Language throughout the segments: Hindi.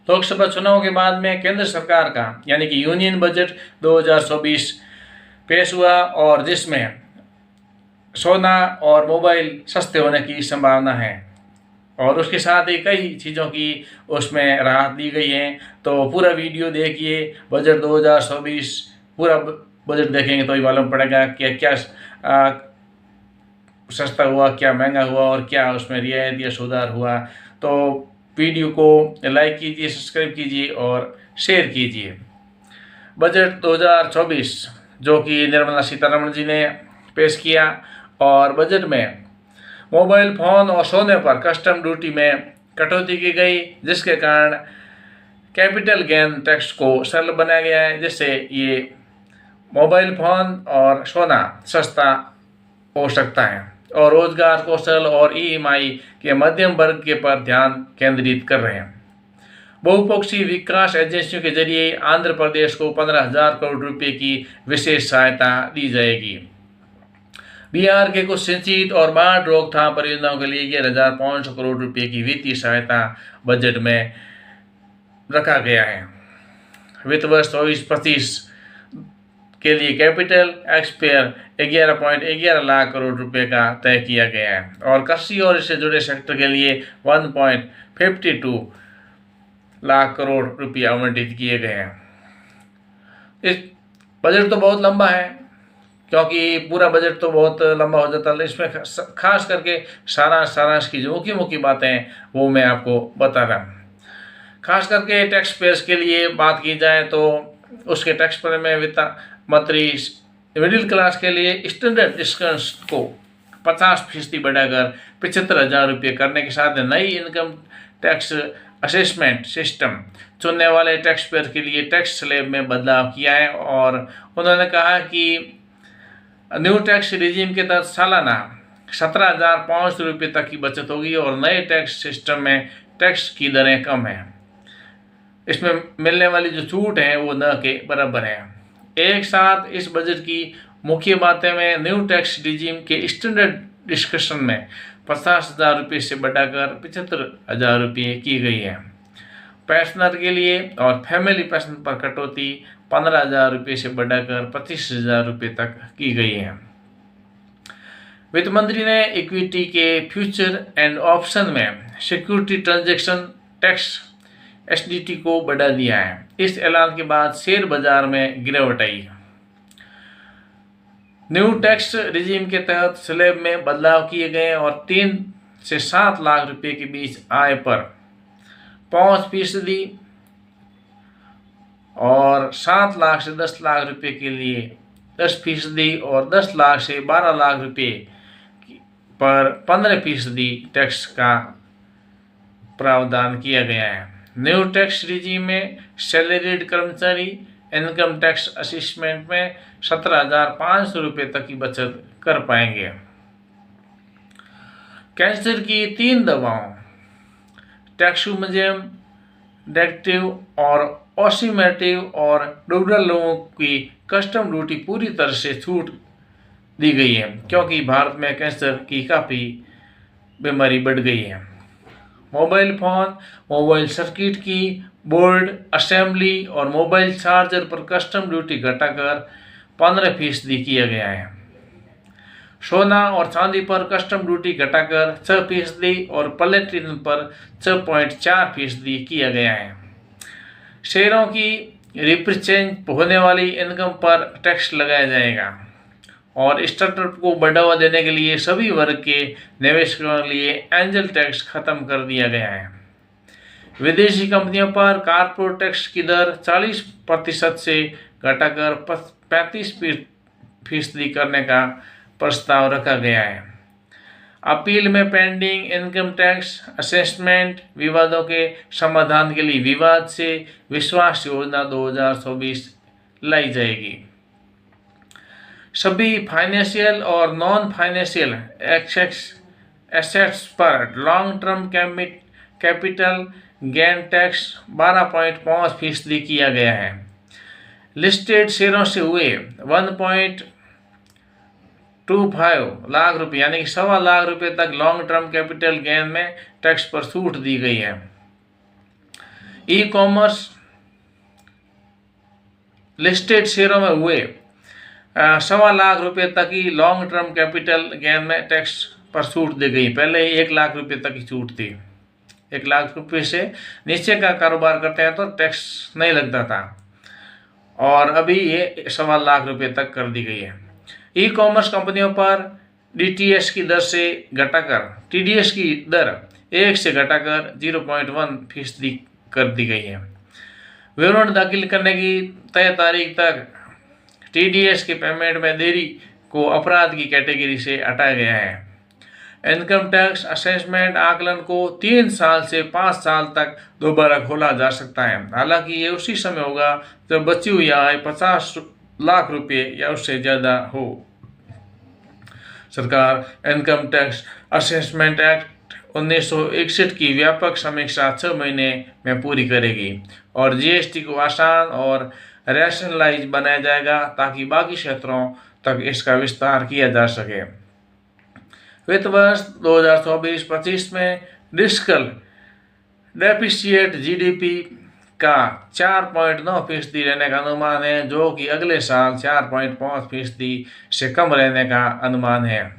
लोकसभा चुनाव के बाद में केंद्र सरकार का यानी कि यूनियन बजट 2024 पेश हुआ और जिसमें सोना और मोबाइल सस्ते होने की संभावना है और उसके साथ ही कई चीज़ों की उसमें राहत दी गई है। तो पूरा वीडियो देखिए, बजट 2024 पूरा बजट देखेंगे तो ही मालूम पड़ेगा कि क्या सस्ता हुआ, क्या महंगा हुआ और क्या उसमें रियायत या सुधार हुआ। तो वीडियो को लाइक कीजिए, सब्सक्राइब कीजिए और शेयर कीजिए। बजट 2024 जो कि निर्मला सीतारमण जी ने पेश किया और बजट में मोबाइल फ़ोन और सोने पर कस्टम ड्यूटी में कटौती की गई, जिसके कारण कैपिटल गेन टैक्स को सरल बनाया गया है, जिससे ये मोबाइल फ़ोन और सोना सस्ता हो सकता है और रोजगार कौशल और ईएमआई के मध्यम वर्ग के पर ध्यान केंद्रित कर रहे हैं। बहुपक्षीय विकास एजेंसियों के जरिए आंध्र प्रदेश को 15,000 करोड़ रुपए की विशेष सहायता दी जाएगी। बिहार के कुछ सिंचित और बाढ़ रोकथाम परियोजनाओं के लिए 11,500 करोड़ रुपए की वित्तीय सहायता बजट में रखा गया है। वित्त वर्ष 24-25 के लिए कैपिटल एक्सपेयर 11.11 लाख करोड़ रुपए का तय किया गया है और कृषि और इससे जुड़े सेक्टर के लिए 1.52 लाख करोड़ रुपये आवंटित किए गए हैं। इस बजट तो बहुत लंबा है, क्योंकि पूरा बजट तो बहुत लंबा हो जाता है। इसमें खास करके सारांश की जो मुख्य बातें हैं वो मैं आपको बता रहा हूँ। खास करके टैक्स पेयर्स के लिए बात की जाए तो उसके टैक्स पर में वित्त मंत्री मिडिल क्लास के लिए स्टैंडर्ड डिस्काउंट को 50% बढ़ाकर 75,000 रुपये करने के साथ नई इनकम टैक्स असेसमेंट सिस्टम चुनने वाले टैक्स पेयर के लिए टैक्स स्लैब में बदलाव किया है और उन्होंने कहा कि न्यू टैक्स रिजीम के तहत सालाना 17,500 रुपये तक की बचत होगी और नए टैक्स सिस्टम में टैक्स की दरें कम हैं। इसमें मिलने वाली जो छूट है वो न के बराबर है। एक साथ इस बजट की मुख्य बातें में न्यू टैक्स रिजीम के स्टैंडर्ड डिस्कशन में 50,000 रुपये से बढ़ाकर 75,000 रुपये की गई है। पेंशनर के लिए और फैमिली पेंशन पर कटौती 15,000 रुपये से बढ़ाकर 25,000 रुपये तक की गई है। वित्त मंत्री ने इक्विटी के फ्यूचर एंड ऑप्शन में सिक्योरिटी ट्रांजैक्शन टैक्स एसडीटी को बढ़ा दिया है। इस ऐलान के बाद शेयर बाजार में गिरावट आई। न्यू टैक्स रिजीम के तहत स्लैब में बदलाव किए गए और 3 से 7 लाख रुपए के बीच आय पर 5% और 7 लाख से 10 लाख रुपए के लिए 10% और 10 लाख से 12 लाख रुपए पर 15% टैक्स का प्रावधान किया गया है। न्यू टैक्स रिजीम में सैलरीड कर्मचारी इनकम टैक्स असेसमेंट में 17,500 रुपये तक की बचत कर पाएंगे। कैंसर की 3 दवाओं टैक्सुमजेम, डेक्टिव और ऑसिमेटिव और डुगरल लोगों की कस्टम ड्यूटी पूरी तरह से छूट दी गई है, क्योंकि भारत में कैंसर की काफ़ी बीमारी बढ़ गई है। मोबाइल फ़ोन, मोबाइल सर्किट की बोर्ड असेंबली और मोबाइल चार्जर पर कस्टम ड्यूटी घटाकर 15% किया गया है। सोना और चांदी पर कस्टम ड्यूटी घटाकर 6% और प्लेटिनम पर 6.4% किया गया है। शेयरों की रिप्रेजेंट होने वाली इनकम पर टैक्स लगाया जाएगा और स्टार्टअप को बढ़ावा देने के लिए सभी वर्ग के निवेशकों के लिए एंजल टैक्स खत्म कर दिया गया है। विदेशी कंपनियों पर कॉर्पोरेट टैक्स की दर 40% से घटाकर 35% करने का प्रस्ताव रखा गया है। अपील में पेंडिंग इनकम टैक्स असेसमेंट विवादों के समाधान के लिए विवाद से विश्वास योजना 2024 लाई जाएगी। सभी फाइनेंशियल और नॉन फाइनेंशियल एसेट्स पर long term capital gain tax 12.5% किया गया है। लिस्टेड शेयरों से हुए 1.25 लाख रुपये यानी कि 1.25 लाख रुपये तक लॉन्ग टर्म कैपिटल गेन में टैक्स पर छूट दी गई है। ई कॉमर्स लिस्टेड शेयरों में हुए 1.25 लाख रुपए तक की लॉन्ग टर्म कैपिटल गेन में टैक्स पर छूट दी गई। पहले 1 लाख रुपए तक की छूट थी। 1 लाख रुपए से नीचे का कारोबार करते हैं तो टैक्स नहीं लगता था, और अभी ये 1.25 लाख रुपए तक कर दी गई है। ई कॉमर्स कंपनियों पर DTS की दर से घटाकर TDS की दर 1 से घटाकर 0.1% कर दी गई है। विवरण दाखिल करने की तय तारीख तक TDS के पेमेंट में देरी को अपराध की कैटेगरी से हटाया गया है। इनकम टैक्स असेसमेंट आकलन को 3 साल से 5 साल तक दोबारा खोला जा सकता है। हालांकि ये उसी समय होगा जब बची हुई आय 50 लाख रुपए या उससे ज़्यादा हो। सरकार इनकम टैक्स असेसमेंट एक्ट 1961 की व्यापक समीक्षा 6 महीने में पूरी करेगी और GST को आसान और रैशनलाइज बनाया जाएगा ताकि बाकी क्षेत्रों तक इसका विस्तार किया जा सके। वित्त वर्ष 2024-25 में फिस्कल डेफिसिट GDP का 4.9% रहने का अनुमान है, जो कि अगले साल 4.5% से कम रहने का अनुमान है।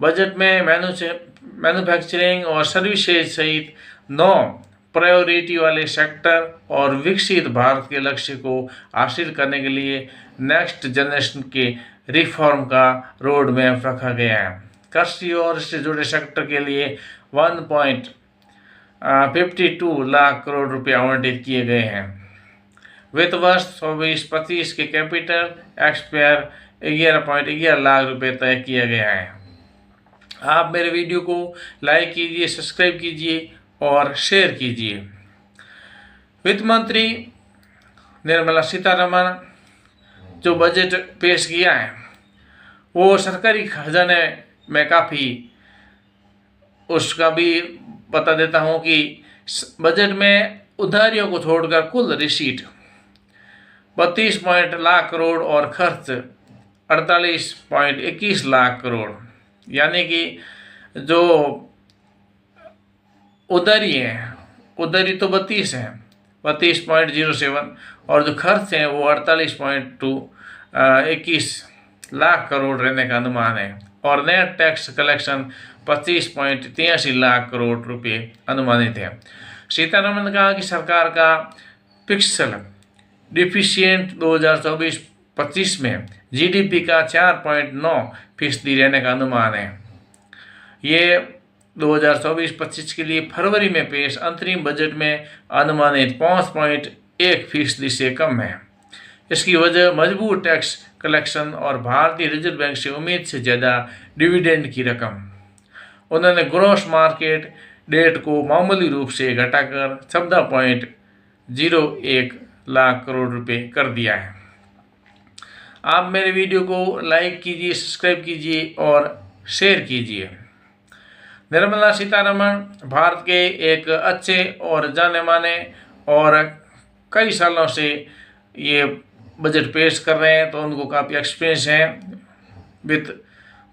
बजट में मैन्युफैक्चरिंग और सर्विसेज सहित 9 प्रायोरिटी वाले सेक्टर और विकसित भारत के लक्ष्य को हासिल करने के लिए नेक्स्ट जनरेशन के रिफॉर्म का रोड मैप रखा गया है। कृषि और इससे जुड़े सेक्टर के लिए 1.52 लाख करोड़ रुपए आवंटित किए गए हैं। वित्त वर्ष 24-25 के कैपिटल एक्सपेयर 11.11 लाख रुपए तय किया गया है। आप मेरे वीडियो को लाइक कीजिए, सब्सक्राइब कीजिए और शेयर कीजिए। वित्त मंत्री निर्मला सीतारमण जो बजट पेश किया है वो सरकारी खजाने में काफ़ी, उसका भी बता देता हूँ कि बजट में उधारियों को छोड़कर कुल रिसीट 32 लाख करोड़ और खर्च 48.21 लाख करोड़, यानी कि जो उधारी है, उधारी तो 32 है, 32.07, और जो खर्च है वो 48.21 लाख करोड़ रहने का अनुमान है, और net tax collection 25.83 lakh crore रुपए अनुमानित है। सीतारमण ने कहा कि सरकार का फिस्कल डेफिसिट 2024-25 में GDP का 4.9% रहने का अनुमान है। ये 2024-25 के लिए फरवरी में पेश अंतरिम बजट में अनुमानित 5.1% से कम है। इसकी वजह मजबूत टैक्स कलेक्शन और भारतीय रिजर्व बैंक से उम्मीद से ज़्यादा डिविडेंड की रकम। उन्होंने ग्रॉस मार्केट डेट को मामूली रूप से घटाकर 14.01 लाख करोड़ रुपए कर दिया है। आप मेरे वीडियो को लाइक कीजिए, सब्सक्राइब कीजिए और शेयर कीजिए। निर्मला सीतारमण भारत के एक अच्छे और जाने माने और कई सालों से ये बजट पेश कर रहे हैं, तो उनको काफ़ी एक्सपीरियंस है, वित्त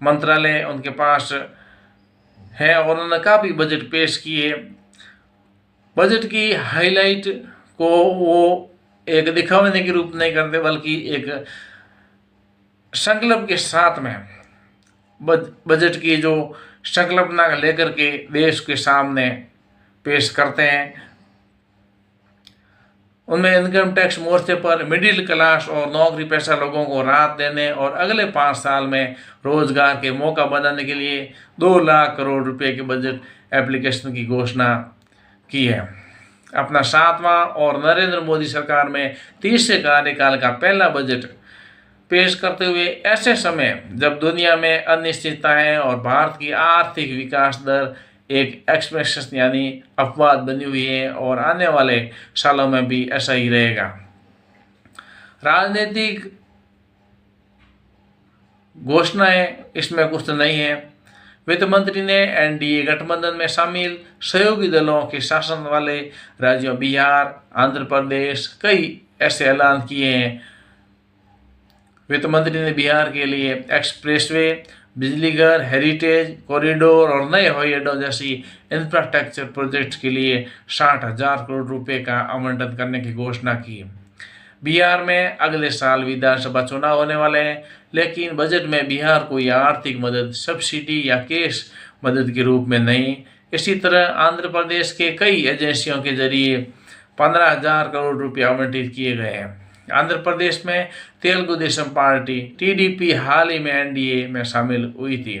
मंत्रालय उनके पास है और उन्होंने काफ़ी बजट पेश किए। बजट की हाईलाइट को वो एक दिखावे के रूप नहीं करते, बल्कि एक संकल्प के साथ में बजट की जो संकल्पना लेकर के देश के सामने पेश करते हैं। उनमें इनकम टैक्स मोर्चे पर मिडिल क्लास और नौकरी पेशा लोगों को राहत देने और अगले 5 साल में रोजगार के मौका बनाने के लिए 2 लाख करोड़ रुपए के बजट एप्लीकेशन की घोषणा की है। अपना 7वां और नरेंद्र मोदी सरकार में 30वें कार्यकाल का पहला बजट पेश करते हुए ऐसे समय जब दुनिया में अनिश्चितता है और भारत की आर्थिक विकास दर एक एक्सपेक्टेशन यानी अपवाद बनी हुई है और आने वाले सालों में भी ऐसा ही रहेगा। राजनीतिक घोषणाएं इसमें कुछ नहीं है। वित्त मंत्री ने NDA गठबंधन में शामिल सहयोगी दलों के शासन वाले राज्यों बिहार, आंध्र प्रदेश कई ऐसे ऐलान किए हैं। वित्त मंत्री ने बिहार के लिए एक्सप्रेसवे, बिजली घर, हेरिटेज कॉरिडोर और नए हवाई अड्डों जैसी इंफ्रास्ट्रक्चर प्रोजेक्ट्स के लिए 60,000 करोड़ रुपए का आवंटन करने की घोषणा की। बिहार में अगले साल विधानसभा चुनाव होने वाले हैं, लेकिन बजट में बिहार को यह आर्थिक मदद सब्सिडी या कैश मदद के रूप में नहीं। इसी तरह आंध्र प्रदेश के कई एजेंसियों के जरिए 15,000 करोड़ रुपये आवंटित किए गए हैं। आंध्र प्रदेश में तेलुगु देशम पार्टी टीडीपी हाल ही में एनडीए में शामिल हुई थी।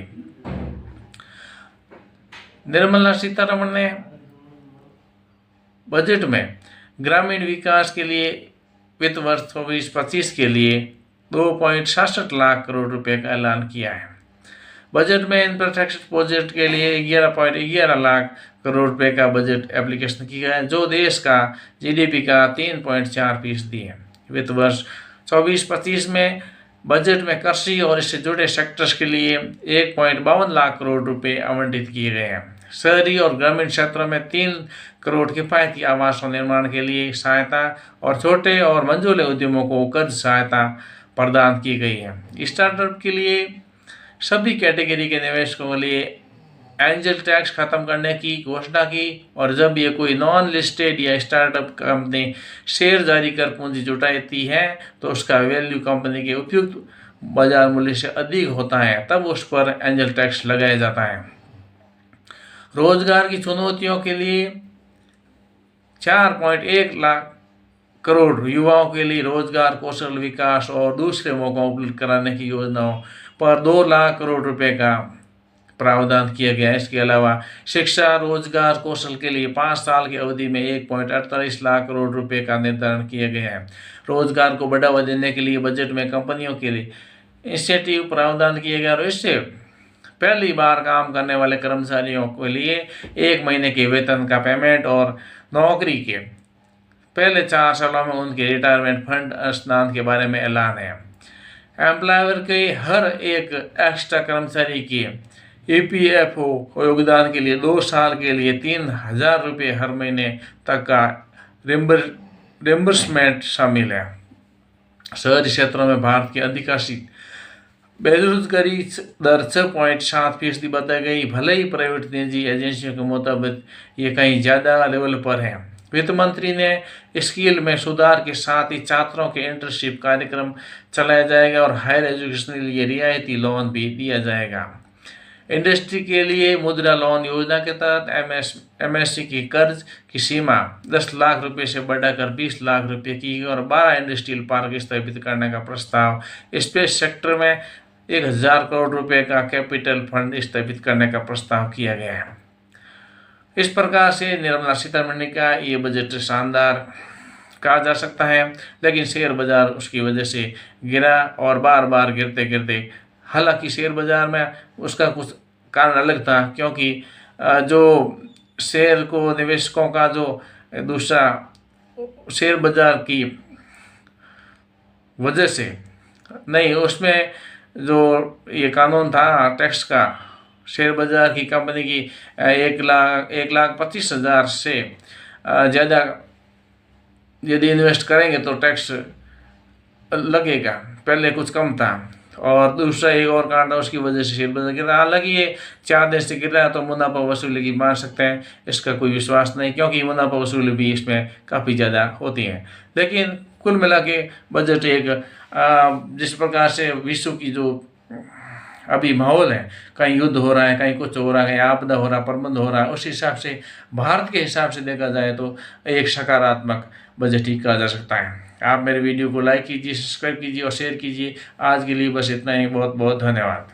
निर्मला सीतारमण ने बजट में ग्रामीण विकास के लिए वित्त वर्ष 24-25 के लिए 2.67 लाख करोड़ रुपए का ऐलान किया है। बजट में इंफ्रास्ट्रक्चर प्रोजेक्ट के लिए 11.11 लाख करोड़ रुपए का बजट एप्लीकेशन किया है, जो देश का जीडीपी का 3.4% है। वित्त वर्ष 24-25 में बजट में कृषि और इससे जुड़े सेक्टर्स के लिए 1.52 लाख करोड़ रुपए आवंटित किए गए हैं। शहरी और ग्रामीण क्षेत्रों में 3 करोड़ किफायती आवासों निर्माण के लिए सहायता और छोटे और मंझोले उद्यमों को कर्ज सहायता प्रदान की गई है। स्टार्टअप के लिए सभी कैटेगरी के निवेशकों के लिए एंजल टैक्स खत्म करने की घोषणा की, और जब ये कोई नॉन लिस्टेड या स्टार्टअप कंपनी शेयर जारी कर पूंजी जुटाती है तो उसका वैल्यू कंपनी के उपयुक्त बाजार मूल्य से अधिक होता है, तब उस पर एंजल टैक्स लगाया जाता है। रोजगार की चुनौतियों के लिए 4.1 लाख करोड़ युवाओं के लिए रोजगार, कौशल विकास और दूसरे मौकों उपलब्ध कराने की योजनाओं पर 2 लाख करोड़ रुपए का प्रावधान किया गया है। इसके अलावा शिक्षा, रोजगार, कौशल के लिए 5 साल की अवधि में 1.48 लाख करोड़ रुपए का निर्धारण किया गया है। रोजगार को बढ़ावा देने के लिए बजट में कंपनियों के लिए इंसेंटिव प्रावधान किए गए और इससे पहली बार काम करने वाले कर्मचारियों के लिए 1 महीने के वेतन का पेमेंट और नौकरी के पहले 4 सालों में उनके रिटायरमेंट फंड अनुदान के बारे में ऐलान है। एम्प्लॉयर के हर एक एक्स्ट्रा कर्मचारी की ईपीएफओ योगदान के लिए 2 साल के लिए 3,000 रुपये हर महीने तक का रिम्बर्समेंट शामिल है। शहरी क्षेत्रों में भारत की अधिकांश बेरोजगारी दर 6.7% बताई गई, भले ही प्राइवेट निजी एजेंसियों के मुताबिक ये कहीं ज़्यादा लेवल पर है। वित्त मंत्री ने स्किल में सुधार के साथ ही छात्रों के इंटर्नशिप कार्यक्रम चलाया जाएगा और हायर एजुकेशन के लिए रियायती लोन भी दिया जाएगा। इंडस्ट्री के लिए मुद्रा लोन योजना के तहत एमएससी की कर्ज की सीमा 10 लाख रुपए से बढ़ाकर 20 लाख रुपए की और 12 इंडस्ट्रियल पार्क स्थापित करने का प्रस्ताव। स्पेस सेक्टर में 1,000 करोड़ रुपए का कैपिटल फंड स्थापित करने का प्रस्ताव किया गया है। इस प्रकार से निर्मला सीतारमण का ये बजट शानदार कहा जा सकता है, लेकिन शेयर बाजार उसकी वजह से गिरा और बार बार गिरते गिरते, हालांकि शेयर बाजार में उसका कुछ कारण अलग था, क्योंकि जो शेयर को निवेशकों का जो दूसरा शेयर बाजार की वजह से नहीं, उसमें जो ये कानून था टैक्स का, शेयर बाजार की कंपनी की 1,25,000 से ज़्यादा यदि इन्वेस्ट करेंगे तो टैक्स लगेगा, पहले कुछ कम था। और दूसरा एक और कारण था, उसकी वजह से शेयर बाजार गिर रहा। हालांकि ये 4 दिन से गिर रहा है तो मुनाफा वसूली की मान सकते हैं, इसका कोई विश्वास नहीं, क्योंकि मुनाफा वसूली भी इसमें काफ़ी ज़्यादा होती है। लेकिन कुल मिला के बजट एक जिस प्रकार से विश्व की जो अभी माहौल है, कहीं युद्ध हो रहा है, कहीं कुछ हो रहा है, कहीं आपदा हो रहा है, प्रबंध हो रहा है, उस हिसाब से भारत के हिसाब से देखा जाए तो एक सकारात्मक बजट ही कहा जा सकता है। आप मेरे वीडियो को लाइक कीजिए, सब्सक्राइब कीजिए और शेयर कीजिए। आज के लिए बस इतना ही। बहुत बहुत धन्यवाद।